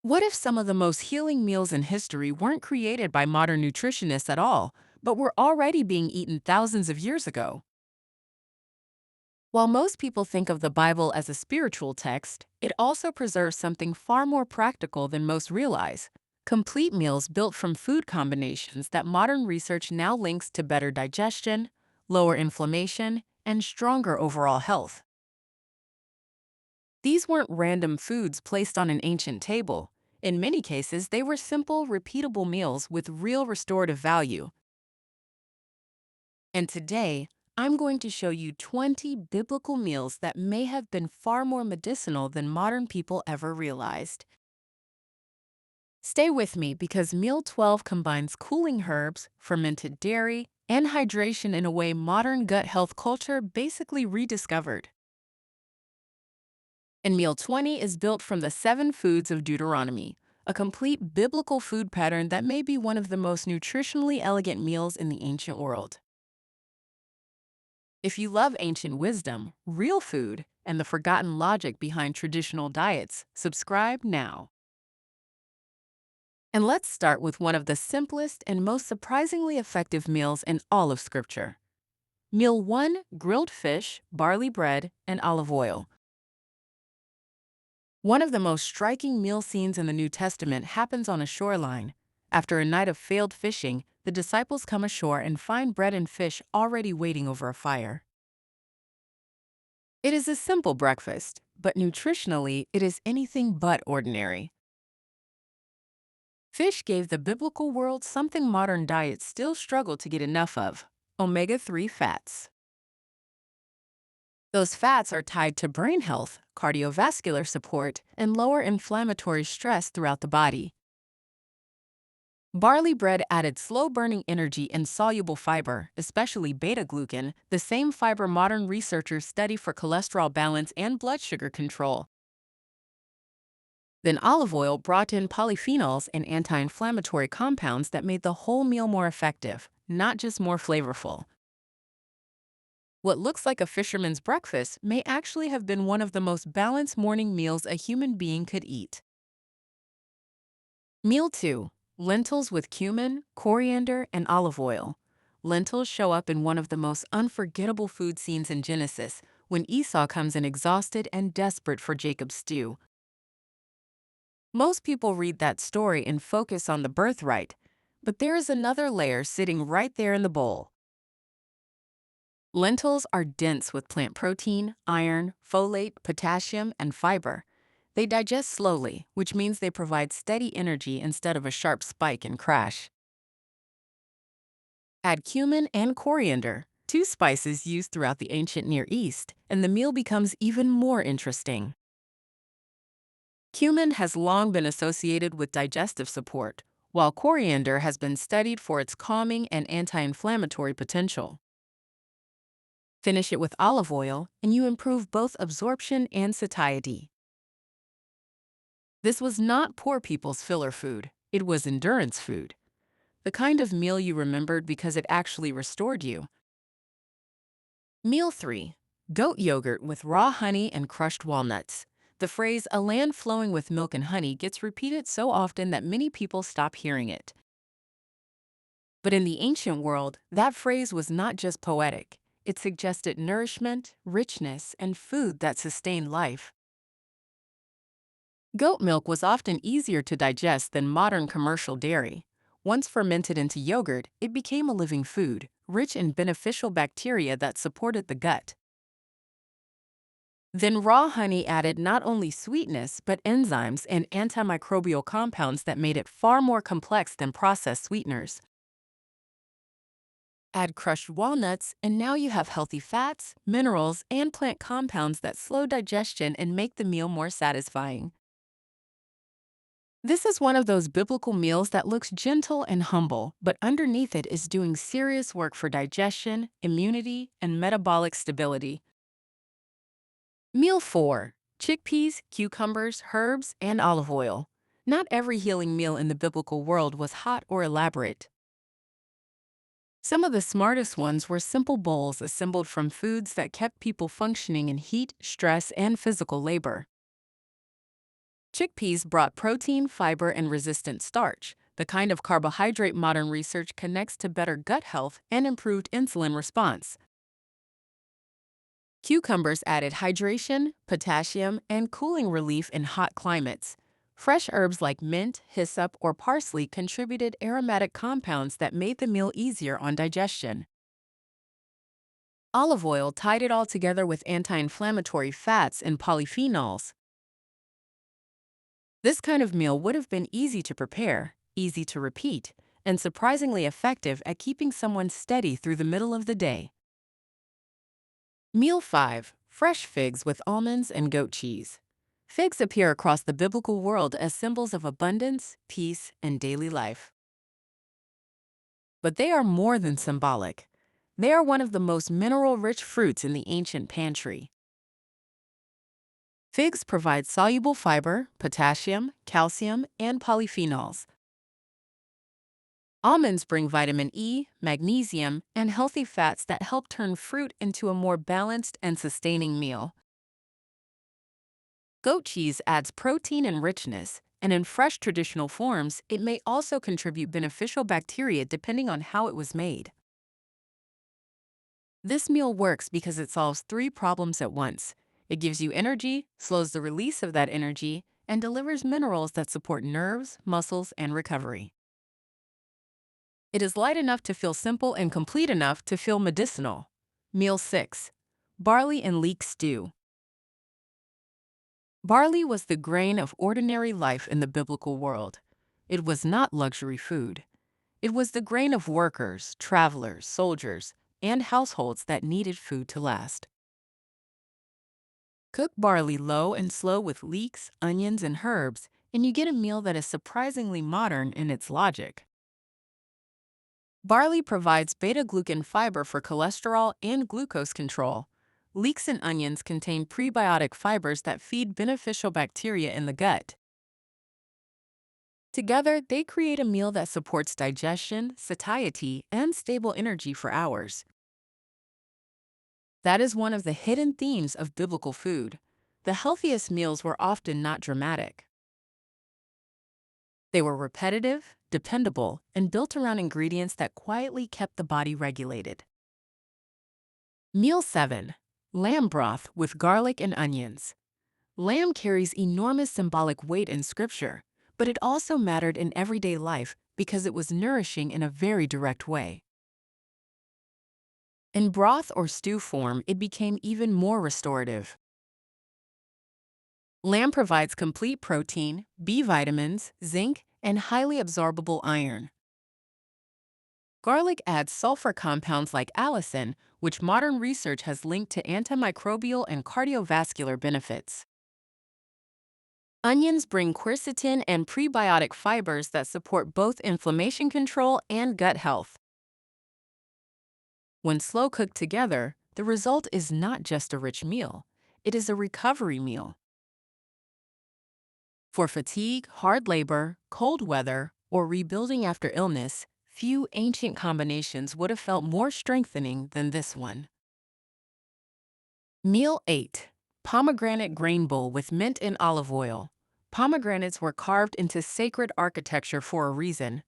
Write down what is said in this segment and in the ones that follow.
What if some of the most healing meals in history weren't created by modern nutritionists at all, but were already being eaten thousands of years ago? While most people think of the Bible as a spiritual text, it also preserves something far more practical than most realize: complete meals built from food combinations that modern research now links to better digestion, lower inflammation, and stronger overall health. These weren't random foods placed on an ancient table. In many cases, they were simple, repeatable meals with real restorative value. And today, I'm going to show you 20 biblical meals that may have been far more medicinal than modern people ever realized. Stay with me because Meal 12 combines cooling herbs, fermented dairy, and hydration in a way modern gut health culture basically rediscovered. And Meal 20 is built from the 7 foods of Deuteronomy, a complete biblical food pattern that may be one of the most nutritionally elegant meals in the ancient world. If you love ancient wisdom, real food, and the forgotten logic behind traditional diets, subscribe now. And let's start with one of the simplest and most surprisingly effective meals in all of Scripture. Meal 1: grilled fish, barley bread, and olive oil. One of the most striking meal scenes in the New Testament happens on a shoreline. After a night of failed fishing, the disciples come ashore and find bread and fish already waiting over a fire. It is a simple breakfast, but nutritionally, it is anything but ordinary. Fish gave the biblical world something modern diets still struggle to get enough of: omega-3 fats. Those fats are tied to brain health, cardiovascular support, and lower inflammatory stress throughout the body. Barley bread added slow-burning energy and soluble fiber, especially beta-glucan, the same fiber modern researchers study for cholesterol balance and blood sugar control. Then olive oil brought in polyphenols and anti-inflammatory compounds that made the whole meal more effective, not just more flavorful. What looks like a fisherman's breakfast may actually have been one of the most balanced morning meals a human being could eat. Meal 2: lentils with cumin, coriander, and olive oil. Lentils show up in one of the most unforgettable food scenes in Genesis, when Esau comes in exhausted and desperate for Jacob's stew. Most people read that story and focus on the birthright, but there is another layer sitting right there in the bowl. Lentils are dense with plant protein, iron, folate, potassium, and fiber. They digest slowly, which means they provide steady energy instead of a sharp spike and crash. Add cumin and coriander, 2 spices used throughout the ancient Near East, and the meal becomes even more interesting. Cumin has long been associated with digestive support, while coriander has been studied for its calming and anti-inflammatory potential. Finish it with olive oil, and you improve both absorption and satiety. This was not poor people's filler food, it was endurance food. The kind of meal you remembered because it actually restored you. Meal 3: goat yogurt with raw honey and crushed walnuts. The phrase "a land flowing with milk and honey" gets repeated so often that many people stop hearing it. But in the ancient world, that phrase was not just poetic. It suggested nourishment, richness, and food that sustained life. Goat milk was often easier to digest than modern commercial dairy. Once fermented into yogurt, it became a living food, rich in beneficial bacteria that supported the gut. Then raw honey added not only sweetness, but enzymes and antimicrobial compounds that made it far more complex than processed sweeteners. Add crushed walnuts, and now you have healthy fats, minerals, and plant compounds that slow digestion and make the meal more satisfying. This is one of those biblical meals that looks gentle and humble, but underneath it is doing serious work for digestion, immunity, and metabolic stability. Meal 4: chickpeas, cucumbers, herbs, and olive oil. Not every healing meal in the biblical world was hot or elaborate. Some of the smartest ones were simple bowls assembled from foods that kept people functioning in heat, stress, and physical labor. Chickpeas brought protein, fiber, and resistant starch, the kind of carbohydrate modern research connects to better gut health and improved insulin response. Cucumbers added hydration, potassium, and cooling relief in hot climates. Fresh herbs like mint, hyssop, or parsley contributed aromatic compounds that made the meal easier on digestion. Olive oil tied it all together with anti-inflammatory fats and polyphenols. This kind of meal would have been easy to prepare, easy to repeat, and surprisingly effective at keeping someone steady through the middle of the day. Meal 5. Fresh figs with almonds and goat cheese. Figs appear across the biblical world as symbols of abundance, peace, and daily life. But they are more than symbolic. They are one of the most mineral-rich fruits in the ancient pantry. Figs provide soluble fiber, potassium, calcium, and polyphenols. Almonds bring vitamin E, magnesium, and healthy fats that help turn fruit into a more balanced and sustaining meal. Goat cheese adds protein and richness, and in fresh traditional forms, it may also contribute beneficial bacteria depending on how it was made. This meal works because it solves three problems at once. It gives you energy, slows the release of that energy, and delivers minerals that support nerves, muscles, and recovery. It is light enough to feel simple and complete enough to feel medicinal. Meal 6. Barley and leek stew. Barley was the grain of ordinary life in the biblical world. It was not luxury food. It was the grain of workers, travelers, soldiers, and households that needed food to last. Cook barley low and slow with leeks, onions, and herbs, and you get a meal that is surprisingly modern in its logic. Barley provides beta-glucan fiber for cholesterol and glucose control. Leeks and onions contain prebiotic fibers that feed beneficial bacteria in the gut. Together, they create a meal that supports digestion, satiety, and stable energy for hours. That is one of the hidden themes of biblical food. The healthiest meals were often not dramatic. They were repetitive, dependable, and built around ingredients that quietly kept the body regulated. Meal 7. Lamb broth with garlic and onions. Lamb carries enormous symbolic weight in Scripture, but it also mattered in everyday life because it was nourishing in a very direct way. In broth or stew form, it became even more restorative. Lamb provides complete protein, B vitamins, zinc, and highly absorbable iron. Garlic adds sulfur compounds like allicin, which modern research has linked to antimicrobial and cardiovascular benefits. Onions bring quercetin and prebiotic fibers that support both inflammation control and gut health. When slow cooked together, the result is not just a rich meal, it is a recovery meal. For fatigue, hard labor, cold weather, or rebuilding after illness, few ancient combinations would have felt more strengthening than this one. Meal 8. Pomegranate grain bowl with mint and olive oil. Pomegranates were carved into sacred architecture for a reason.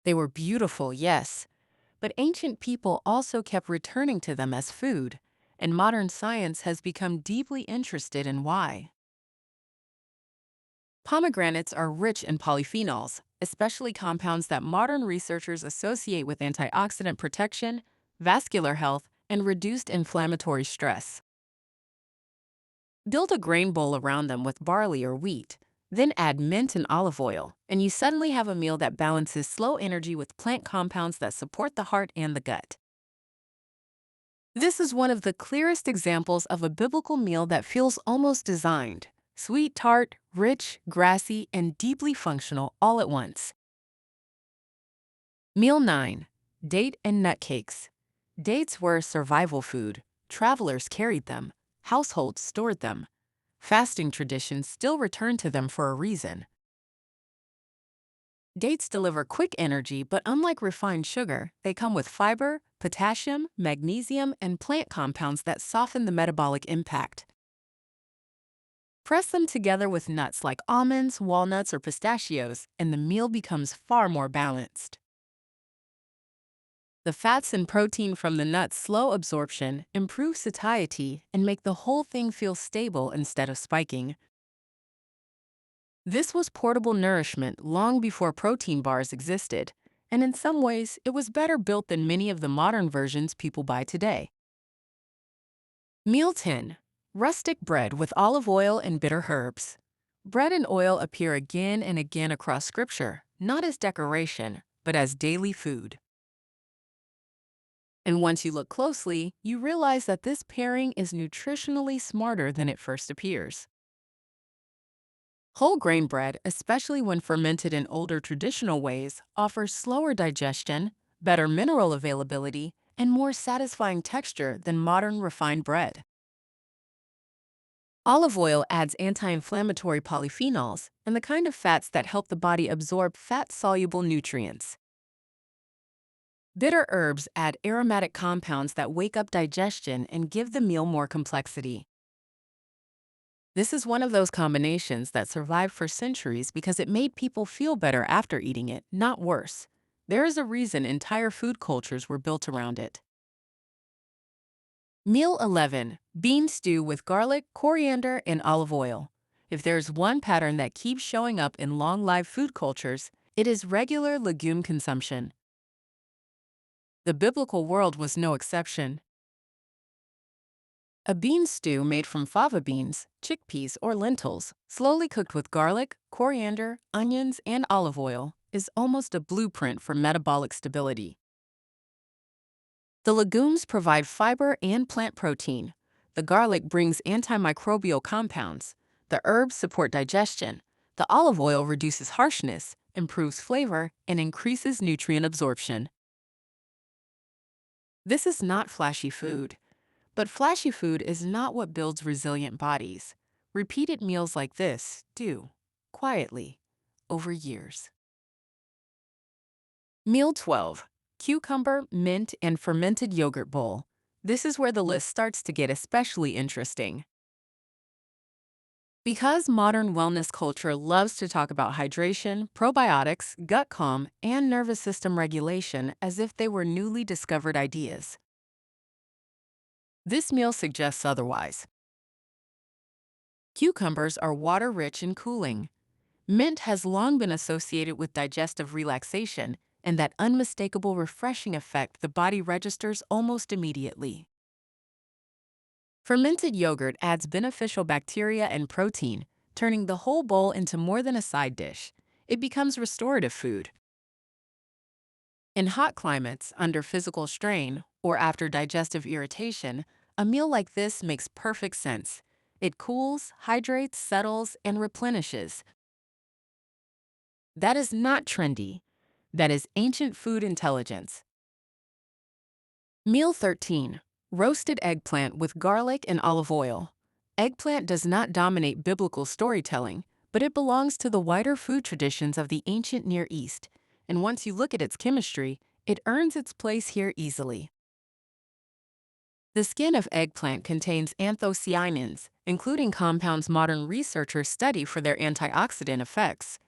They were beautiful, yes, but ancient people also kept returning to them as food, and modern science has become deeply interested in why. Pomegranates are rich in polyphenols, especially compounds that modern researchers associate with antioxidant protection, vascular health, and reduced inflammatory stress. Build a grain bowl around them with barley or wheat, then add mint and olive oil, and you suddenly have a meal that balances slow energy with plant compounds that support the heart and the gut. This is one of the clearest examples of a biblical meal that feels almost designed. Sweet, tart, rich, grassy, and deeply functional all at once. Meal 9. Date and nut cakes. Dates were survival food. Travelers carried them. Households stored them. Fasting traditions still return to them for a reason. Dates deliver quick energy, but unlike refined sugar, they come with fiber, potassium, magnesium, and plant compounds that soften the metabolic impact. Press them together with nuts like almonds, walnuts, or pistachios, and the meal becomes far more balanced. The fats and protein from the nuts slow absorption, improve satiety, and make the whole thing feel stable instead of spiking. This was portable nourishment long before protein bars existed, and in some ways, it was better built than many of the modern versions people buy today. Meal 10. Rustic bread with olive oil and bitter herbs. Bread and oil appear again and again across Scripture, not as decoration, but as daily food. And once you look closely, you realize that this pairing is nutritionally smarter than it first appears. Whole grain bread, especially when fermented in older traditional ways, offers slower digestion, better mineral availability, and more satisfying texture than modern refined bread. Olive oil adds anti-inflammatory polyphenols and the kind of fats that help the body absorb fat-soluble nutrients. Bitter herbs add aromatic compounds that wake up digestion and give the meal more complexity. This is one of those combinations that survived for centuries because it made people feel better after eating it, not worse. There is a reason entire food cultures were built around it. Meal 11. Bean stew with garlic, coriander, and olive oil. If there's one pattern that keeps showing up in long-lived food cultures, it is regular legume consumption. The biblical world was no exception. A bean stew made from fava beans, chickpeas, or lentils, slowly cooked with garlic, coriander, onions, and olive oil, is almost a blueprint for metabolic stability. The legumes provide fiber and plant protein. The garlic brings antimicrobial compounds. The herbs support digestion. The olive oil reduces harshness, improves flavor, and increases nutrient absorption. This is not flashy food. But flashy food is not what builds resilient bodies. Repeated meals like this do, quietly, over years. Meal 12. Cucumber, mint, and fermented yogurt bowl. This is where the list starts to get especially interesting. Because modern wellness culture loves to talk about hydration, probiotics, gut calm, and nervous system regulation as if they were newly discovered ideas. This meal suggests otherwise. Cucumbers are water-rich and cooling. Mint has long been associated with digestive relaxation and that unmistakable refreshing effect the body registers almost immediately. Fermented yogurt adds beneficial bacteria and protein, turning the whole bowl into more than a side dish. It becomes restorative food. In hot climates, under physical strain, or after digestive irritation, a meal like this makes perfect sense. It cools, hydrates, settles, and replenishes. That is not trendy. That is ancient food intelligence. Meal 13. Roasted eggplant with garlic and olive oil. Eggplant does not dominate biblical storytelling, but it belongs to the wider food traditions of the ancient Near East, and once you look at its chemistry, it earns its place here easily. The skin of eggplant contains anthocyanins, including compounds modern researchers study for their antioxidant effects.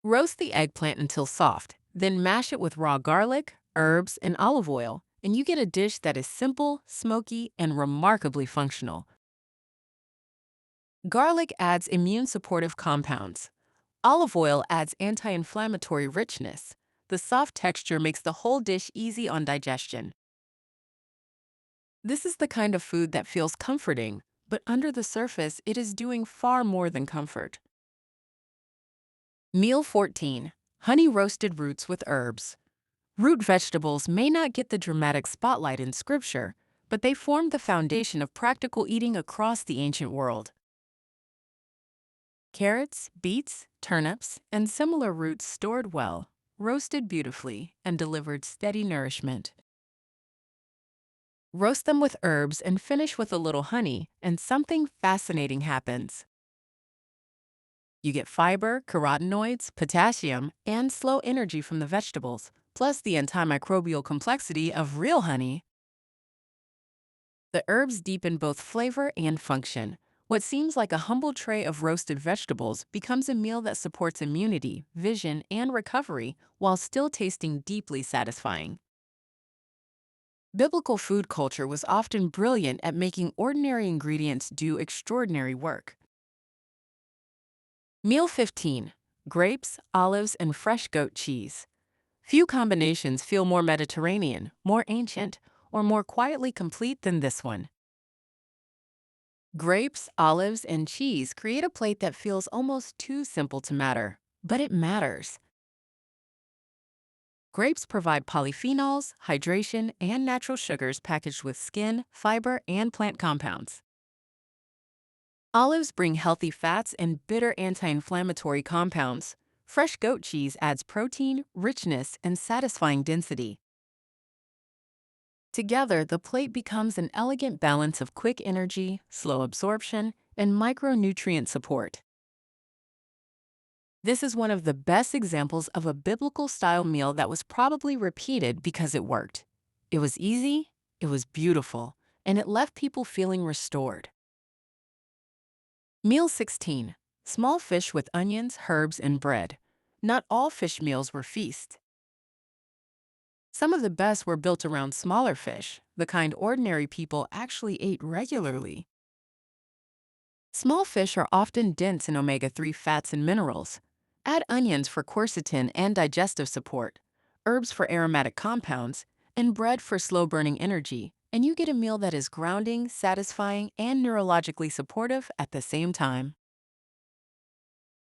Roast the eggplant until soft, then mash it with raw garlic, herbs, and olive oil, and you get a dish that is simple, smoky, and remarkably functional. Garlic adds immune-supportive compounds. Olive oil adds anti-inflammatory richness. The soft texture makes the whole dish easy on digestion. This is the kind of food that feels comforting, but under the surface, it is doing far more than comfort. Meal 14. Honey roasted roots with herbs. Root vegetables may not get the dramatic spotlight in Scripture, but they formed the foundation of practical eating across the ancient world. Carrots, beets, turnips, and similar roots stored well, roasted beautifully, and delivered steady nourishment. Roast them with herbs and finish with a little honey, and something fascinating happens. You get fiber, carotenoids, potassium, and slow energy from the vegetables, plus the antimicrobial complexity of real honey. The herbs deepen both flavor and function. What seems like a humble tray of roasted vegetables becomes a meal that supports immunity, vision, and recovery while still tasting deeply satisfying. Biblical food culture was often brilliant at making ordinary ingredients do extraordinary work. Meal 15. Grapes, olives, and fresh goat cheese. Few combinations feel more Mediterranean, more ancient, or more quietly complete than this one. Grapes, olives, and cheese create a plate that feels almost too simple to matter. But it matters. Grapes provide polyphenols, hydration, and natural sugars packaged with skin, fiber, and plant compounds. Olives bring healthy fats and bitter anti-inflammatory compounds. Fresh goat cheese adds protein, richness, and satisfying density. Together, the plate becomes an elegant balance of quick energy, slow absorption, and micronutrient support. This is one of the best examples of a biblical-style meal that was probably repeated because it worked. It was easy, it was beautiful, and it left people feeling restored. Meal 16. Small fish with onions, herbs, and bread. Not all fish meals were feasts. Some of the best were built around smaller fish, the kind ordinary people actually ate regularly. Small fish are often dense in omega-3 fats and minerals. Add onions for quercetin and digestive support, herbs for aromatic compounds, and bread for slow-burning energy, and you get a meal that is grounding, satisfying, and neurologically supportive at the same time.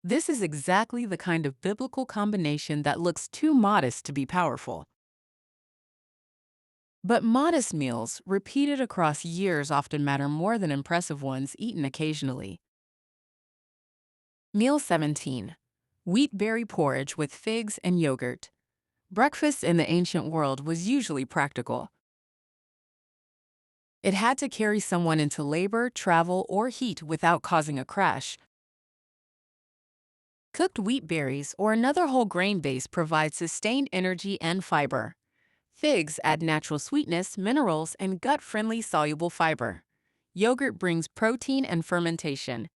This is exactly the kind of biblical combination that looks too modest to be powerful. But modest meals, repeated across years, often matter more than impressive ones eaten occasionally. Meal 17. Wheat berry porridge with figs and yogurt. Breakfast in the ancient world was usually practical. It had to carry someone into labor, travel, or heat without causing a crash. Cooked wheat berries or another whole grain base provide sustained energy and fiber. Figs add natural sweetness, minerals, and gut-friendly soluble fiber. Yogurt brings protein and fermentation.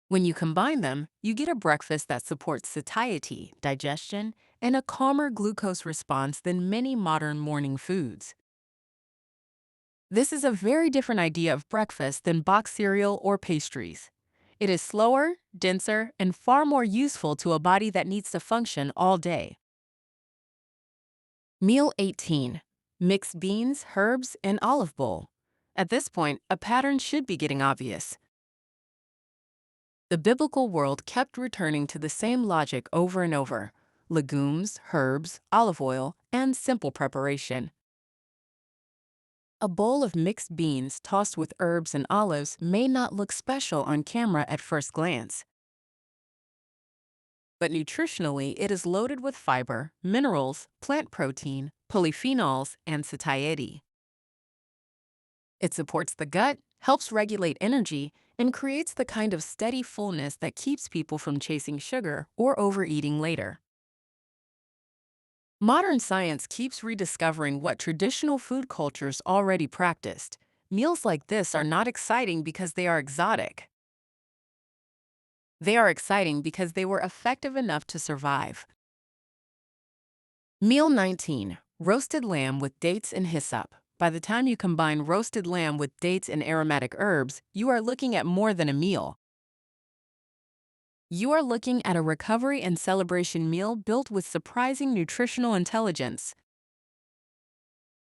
When you combine them, you get a breakfast that supports satiety, digestion, and a calmer glucose response than many modern morning foods. This is a very different idea of breakfast than boxed cereal or pastries. It is slower, denser, and far more useful to a body that needs to function all day. Meal 18. Mixed beans, herbs, and olive bowl. At this point, a pattern should be getting obvious. The biblical world kept returning to the same logic over and over: legumes, herbs, olive oil, and simple preparation. A bowl of mixed beans tossed with herbs and olives may not look special on camera at first glance, but nutritionally it is loaded with fiber, minerals, plant protein, polyphenols, and satiety. It supports the gut, helps regulate energy, and creates the kind of steady fullness that keeps people from chasing sugar or overeating later. Modern science keeps rediscovering what traditional food cultures already practiced. Meals like this are not exciting because they are exotic. They are exciting because they were effective enough to survive. Meal 19. Roasted lamb with dates and hyssop. By the time you combine roasted lamb with dates and aromatic herbs, you are looking at more than a meal. You are looking at a recovery and celebration meal built with surprising nutritional intelligence.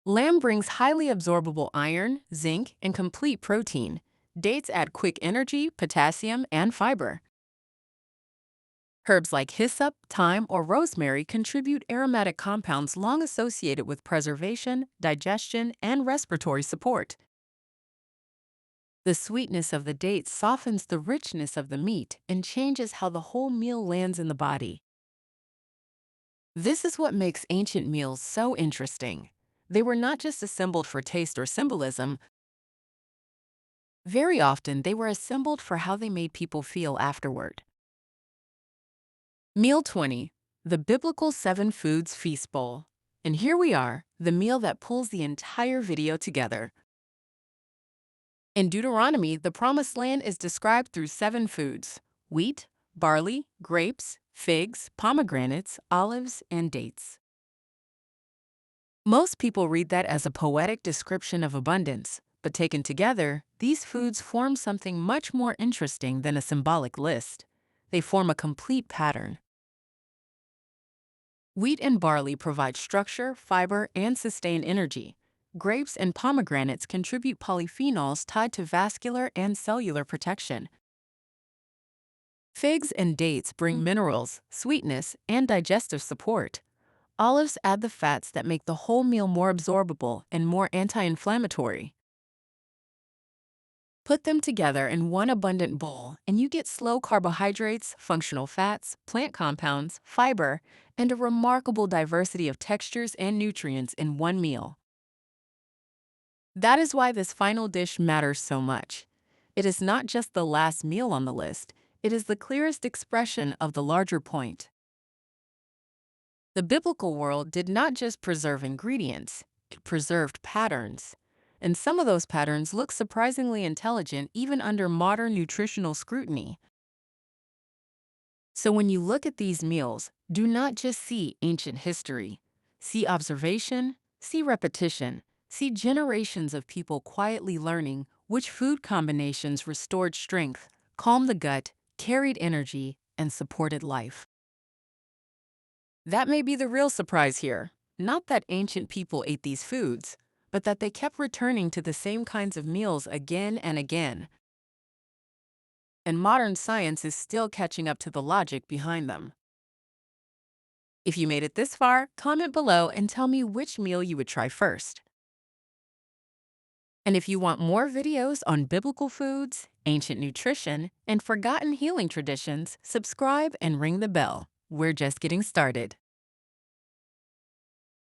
Lamb brings highly absorbable iron, zinc, and complete protein. Dates add quick energy, potassium, and fiber. Herbs like hyssop, thyme, or rosemary contribute aromatic compounds long associated with preservation, digestion, and respiratory support. The sweetness of the dates softens the richness of the meat and changes how the whole meal lands in the body. This is what makes ancient meals so interesting. They were not just assembled for taste or symbolism. Very often, they were assembled for how they made people feel afterward. Meal 20. The Biblical 7 Foods Feast Bowl. And here we are, the meal that pulls the entire video together. In Deuteronomy, the Promised Land is described through 7 foods: wheat, barley, grapes, figs, pomegranates, olives, and dates. Most people read that as a poetic description of abundance, but taken together, these foods form something much more interesting than a symbolic list. They form a complete pattern. Wheat and barley provide structure, fiber, and sustain energy. Grapes and pomegranates contribute polyphenols tied to vascular and cellular protection. Figs and dates bring minerals, sweetness, and digestive support. Olives add the fats that make the whole meal more absorbable and more anti-inflammatory. Put them together in one abundant bowl, and you get slow carbohydrates, functional fats, plant compounds, fiber, and a remarkable diversity of textures and nutrients in one meal. That is why this final dish matters so much. It is not just the last meal on the list, it is the clearest expression of the larger point. The biblical world did not just preserve ingredients, it preserved patterns. And some of those patterns look surprisingly intelligent even under modern nutritional scrutiny. So when you look at these meals, do not just see ancient history. See observation, see repetition, see generations of people quietly learning which food combinations restored strength, calmed the gut, carried energy, and supported life. That may be the real surprise here. Not that ancient people ate these foods, but that they kept returning to the same kinds of meals again and again. And modern science is still catching up to the logic behind them. If you made it this far, comment below and tell me which meal you would try first. And if you want more videos on biblical foods, ancient nutrition, and forgotten healing traditions, subscribe and ring the bell. We're just getting started.